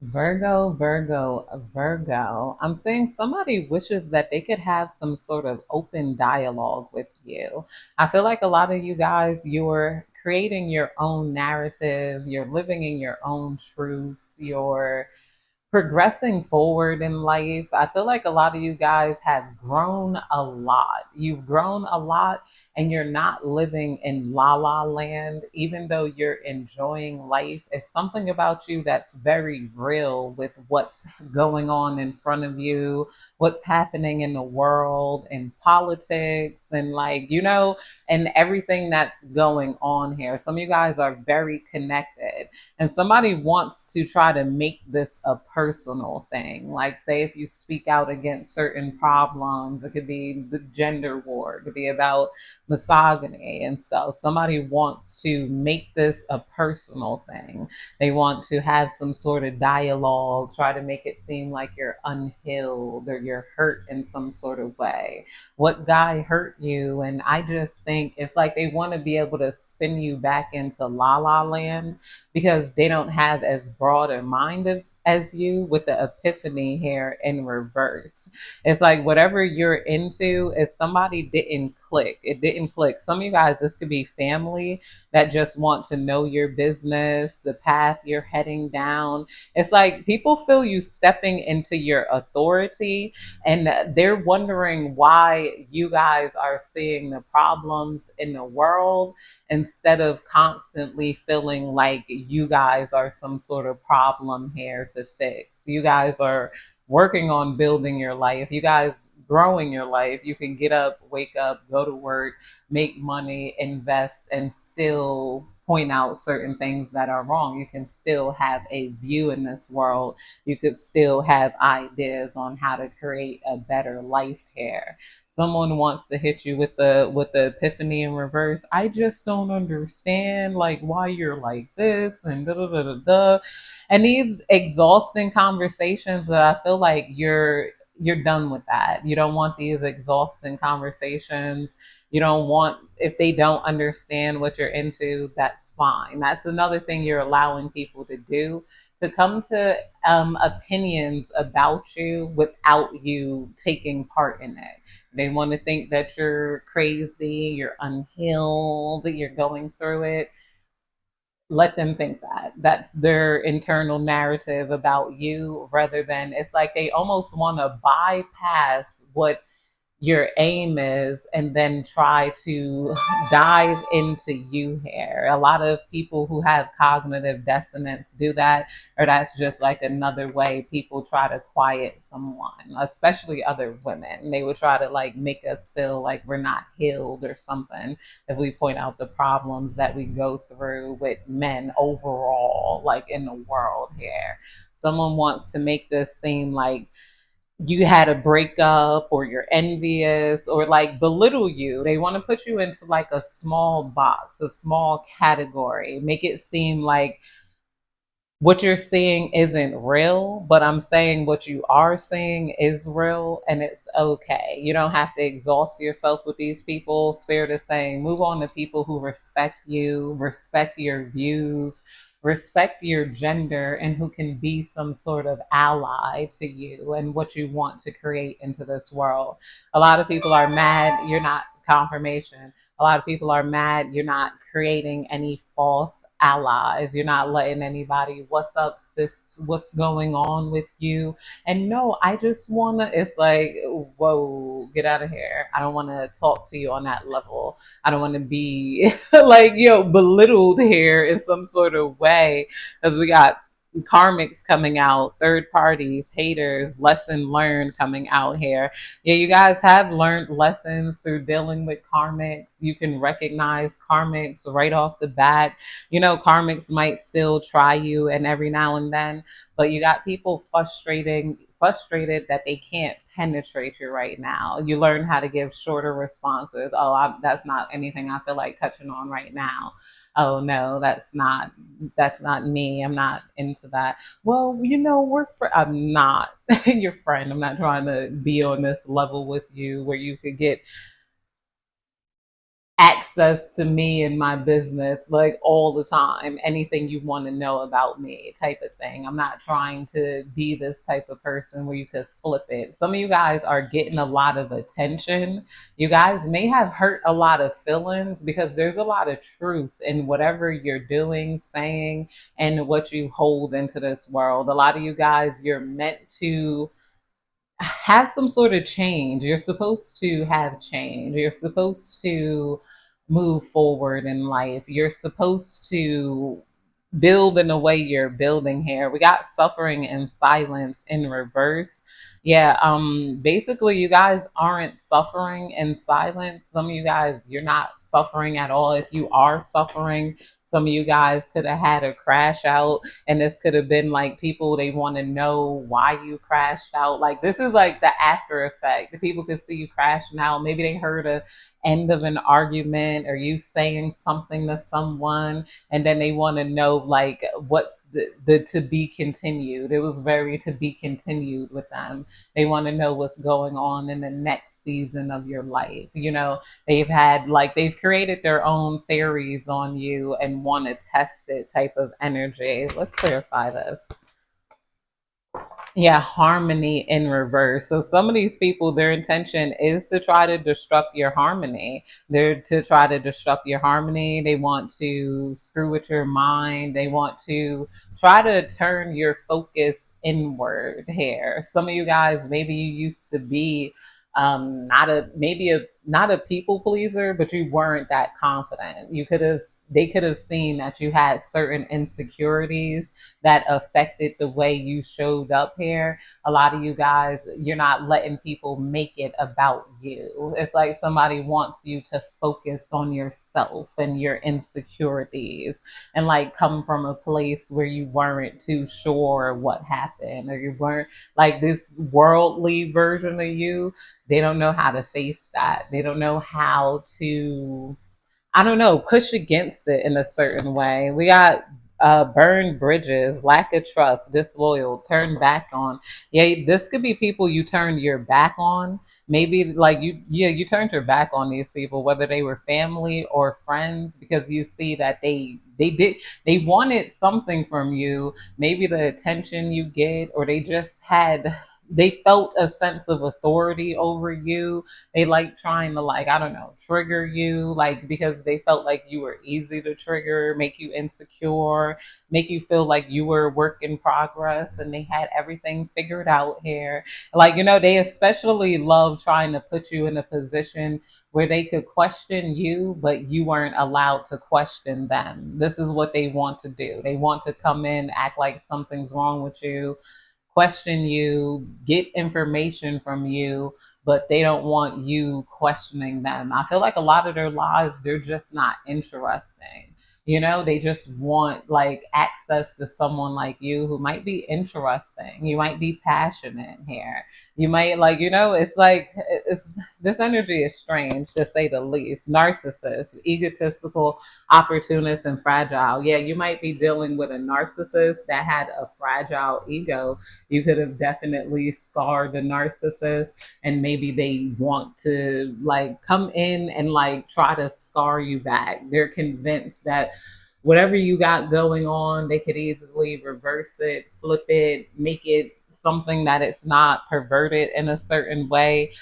Virgo, Virgo, Virgo. I'm saying somebody wishes that they could have some sort of open dialogue with you. I feel like a lot of you guys, you're creating your own narrative, you're living in your own truths, you're progressing forward in life. I feel like a lot of you guys have grown a lot. You've grown a lot and you're not living in la la land, even though you're enjoying life. It's something about you that's very real with what's going on in front of you, what's happening in the world, in politics, and and everything that's going on here. Some of you guys are very connected and somebody wants to try to make this a personal thing. Like, say, if you speak out against certain problems, it could be the gender war, it could be about misogyny and stuff. Somebody wants to make this a personal thing. They want to have some sort of dialogue, try to make it seem like you're unhealed or you're hurt in some sort of way. What guy hurt you? And I just think it's like they want to be able to spin you back into la la land because they don't have as broad a mind as you with the epiphany here in reverse. It's like whatever you're into, if somebody didn't click, it didn't click. Some of you guys, this could be family that just want to know your business, the path you're heading down. It's like people feel you stepping into your authority and they're wondering why you guys are seeing the problems in the world instead of constantly feeling like you guys are some sort of problem here to fix. You guys are working on building your life. You guys growing your life. You can get up, wake up, go to work, make money, invest, and still point out certain things that are wrong. You can still have a view in this world. You could still have ideas on how to create a better life here. Someone wants to hit you with the epiphany in reverse. I just don't understand like why you're like this and da da da da da. And these exhausting conversations that I feel like you're done with that. You don't want these exhausting conversations. You don't want if they don't understand what you're into, that's fine. That's another thing you're allowing people to do to come to opinions about you without you taking part in it. They want to think that you're crazy, you're unhealed, you're going through it. Let them think that. That's their internal narrative about you, rather than it's like they almost want to bypass what your aim is and then try to dive into you here. A lot of people who have cognitive dissonance do that, or that's just like another way people try to quiet someone, especially other women. They would try to like make us feel like we're not healed or something if we point out the problems that we go through with men overall, like in the world here. Someone wants to make this seem like you had a breakup or you're envious or like belittle you. They want to put you into like a small box, a small category, make it seem like what you're seeing isn't real, but I'm saying what you are seeing is real and it's okay. You don't have to exhaust yourself with these people. Spirit is saying move on to people who respect you, respect your views, respect your gender, and who can be some sort of ally to you and what you want to create into this world. A lot of people are mad you're not confirmation. A lot of people are mad you're not creating any false allies. You're not letting anybody, what's up, sis? What's going on with you? And no, I just want to, it's like, whoa, get out of here. I don't want to talk to you on that level. I don't want to be like, belittled here in some sort of way because we got karmics coming out, third parties, haters, lesson learned coming out here. Yeah, you guys have learned lessons through dealing with karmics. You can recognize karmics right off the bat. Karmics might still try you and every now and then, but you got people frustrated that they can't penetrate you right now. You learn how to give shorter responses. Oh, that's not anything I feel like touching on right now. Oh no, that's not me. I'm not into that. Well, I'm not your friend. I'm not trying to be on this level with you where you could get access to me and my business like all the time. Anything you want to know about me, type of thing. I'm not trying to be this type of person where you could flip it. Some of you guys are getting a lot of attention. You guys may have hurt a lot of feelings because there's a lot of truth in whatever you're doing, saying, and what you hold into this world. A lot of you guys, you're meant to have some sort of change. You're supposed to have change. You're supposed to move forward in life. You're supposed to build in the way you're building here. We got suffering and silence in reverse. Yeah, basically you guys aren't suffering in silence. Some of you guys, you're not suffering at all. If you are suffering, some of you guys could have had a crash out, and this could have been like people, they want to know why you crashed out. Like this is like the after effect. People could see you crashing out. Maybe they heard a end of an argument or you saying something to someone, and then they want to know like what's the to be continued. It was very to be continued with them. They want to know what's going on in the next season of your life. They've had like they've created their own theories on you and want to test it type of energy. Let's clarify this. Yeah, harmony in reverse. So some of these people, their intention is to try to disrupt your harmony. They're to try to disrupt your harmony. They want to screw with your mind. They want to try to turn your focus inward here. Some of you guys, maybe you used to be not a maybe a not a people pleaser, but you weren't that confident. They could have seen that you had certain insecurities that affected the way you showed up here. A lot of you guys, you're not letting people make it about you. It's like somebody wants you to focus on yourself and your insecurities and like come from a place where you weren't too sure what happened, or you weren't like this worldly version of you. They don't know how to face that. They don't know how to, I don't know, push against it in a certain way. We got burned bridges, lack of trust, disloyal, turned back on. Yeah, this could be people you turned your back on. Maybe like you turned your back on these people, whether they were family or friends, because you see that they wanted something from you, maybe the attention you get, or they felt a sense of authority over you. They like trying to like, I don't know, trigger you, like because they felt like you were easy to trigger, make you insecure, make you feel like you were a work in progress and they had everything figured out here. Like, they especially love trying to put you in a position where they could question you, but you weren't allowed to question them. This is what they want to do. They want to come in, act like something's wrong with you, question you, get information from you, but they don't want you questioning them. I feel like a lot of their lives, they're just not interesting. They just want like access to someone like you who might be interesting. You might be passionate here. You might like, it's like it's this energy is strange to say the least. Narcissist, egotistical, opportunist, and fragile. Yeah, you might be dealing with a narcissist that had a fragile ego. You could have definitely scarred the narcissist, and maybe they want to like come in and like try to scar you back. They're convinced that whatever you got going on, they could easily reverse it, flip it, make it something that it's not, perverted in a certain way.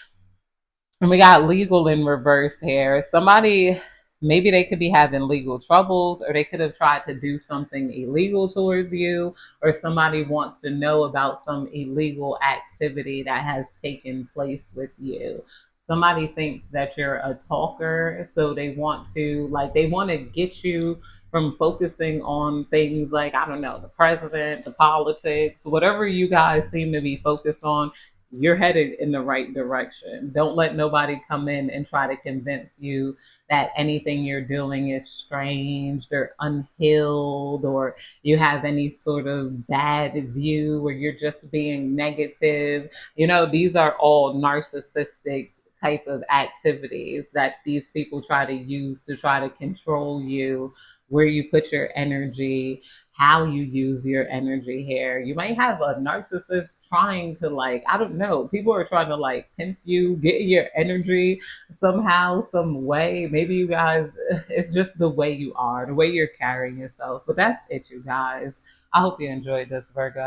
And we got legal in reverse here. Somebody, maybe they could be having legal troubles, or they could have tried to do something illegal towards you, or somebody wants to know about some illegal activity that has taken place with you. Somebody thinks that you're a talker, so they want to get you from focusing on things like, I don't know, the president, the politics, whatever you guys seem to be focused on. You're headed in the right direction. Don't let nobody come in and try to convince you that anything you're doing is strange or unhealed, or you have any sort of bad view, or you're just being negative. These are all narcissistic type of activities that these people try to use to try to control you, where you put your energy, how you use your energy here. You might have a narcissist trying to, like, I don't know, people are trying to like pimp you, get your energy somehow, some way. Maybe you guys, it's just the way you are, the way you're carrying yourself. But that's it, you guys. I hope you enjoyed this, Virgo.